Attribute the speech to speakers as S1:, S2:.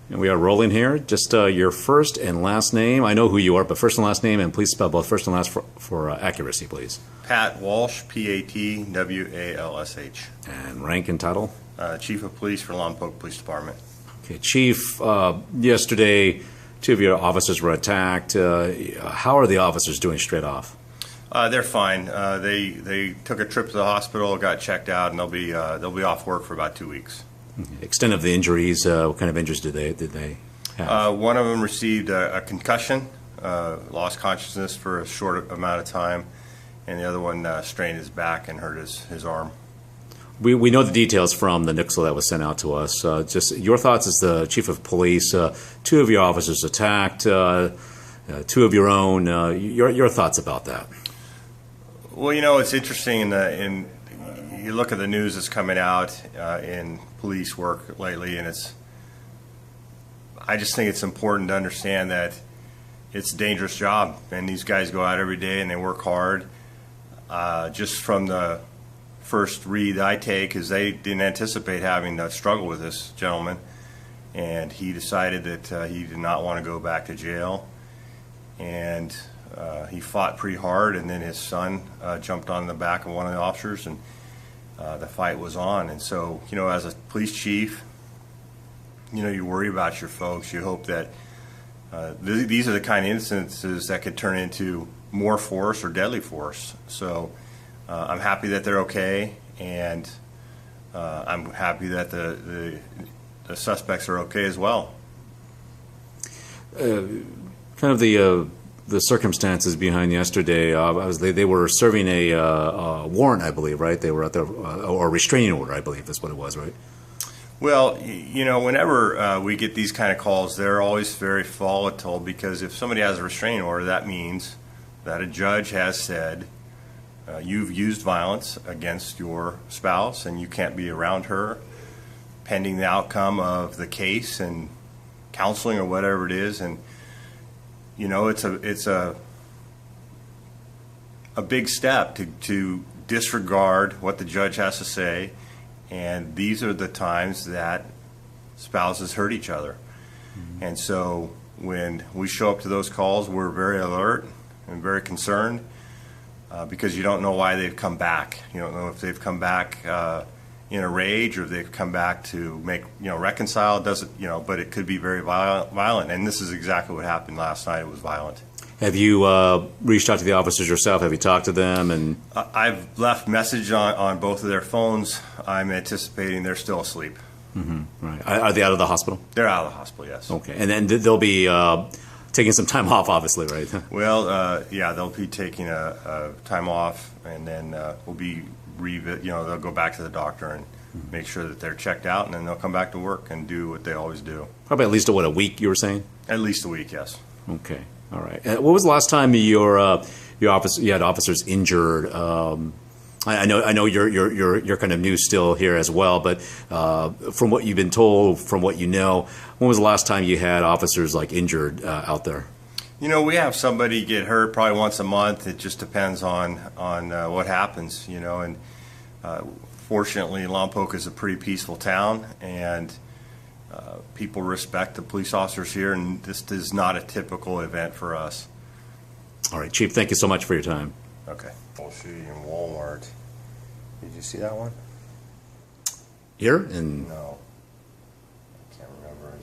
S1: And we are rolling here. Just your first and last name. I know who you are, but first and last name, and please spell both first and last for accuracy, please.
S2: Pat Walsh, P-A-T-W-A-L-S-H.
S1: And rank and title?
S2: Chief of Police for Lompoc Police Department.
S1: Okay, Chief, yesterday 2 of your officers were attacked. How are the officers doing straight off?
S2: They're fine. They took a trip to the hospital, got checked out, and they'll be off work for about 2 weeks.
S1: Extent of the injuries, what kind of injuries did they have?
S2: One of them received a concussion, lost consciousness for a short amount of time, and the other one strained his back and hurt his arm.
S1: We know the details from the nixle that was sent out to us. Just your thoughts as the Chief of Police. 2 of your officers attacked, 2 of your own. Your thoughts about that?
S2: Well, you know, it's interesting you look at the news that's coming out in police work lately, and I just think it's important to understand that it's a dangerous job, and these guys go out every day and they work hard. Just from the first read I take is they didn't anticipate having to struggle with this gentleman, and he decided that he did not want to go back to jail, and he fought pretty hard, and then his son jumped on the back of one of the officers, and the fight was on. And so, you know, as a police chief, you know, you worry about your folks. You hope that these are the kind of instances that could turn into more force or deadly force. So I'm happy that they're okay, and I'm happy that the suspects are okay as well.
S1: Kind of the circumstances behind yesterday, they were serving a warrant, I believe, right? They were at or a restraining order, I believe is what it was, right?
S2: Well, you know, whenever we get these kind of calls, they're always very volatile, because if somebody has a restraining order, that means that a judge has said you've used violence against your spouse and you can't be around her pending the outcome of the case and counseling or whatever it is. And you know, it's a big step to disregard what the judge has to say, and these are the times that spouses hurt each other. Mm-hmm. And so when we show up to those calls, we're very alert and very concerned, because you don't know why they've come back. You don't know if they've come back in a rage, or if they've come back to reconcile. It doesn't, but it could be very violent, and this is exactly what happened last night. It was violent.
S1: Have you reached out to the officers yourself? Have you talked to them? And
S2: I've left message on both of their phones. I'm anticipating they're still asleep.
S1: Mm-hmm. Right. Are they out of the hospital?
S2: They're out of the hospital, yes.
S1: Okay, and then they'll be taking some time off, obviously, right?
S2: Well, yeah, they'll be taking a time off, and then we'll be they'll go back to the doctor and make sure that they're checked out, and then they'll come back to work and do what they always do.
S1: Probably at least a week, you were saying?
S2: At least a week, yes.
S1: Okay, all right. What was the last time you had officers injured? I know you're kind of new still here as well, but from what you've been told, from what you know, when was the last time you had officers injured out there?
S2: You know, we have somebody get hurt probably once a month. It just depends on what happens, and fortunately Lompoc is a pretty peaceful town, and people respect the police officers here, and this is not a typical event for us.
S1: All right, Chief, thank you so much for your time.
S2: Okay. I'll show you in Walmart. Did you see that one?
S1: Here? In
S2: No. I can't remember.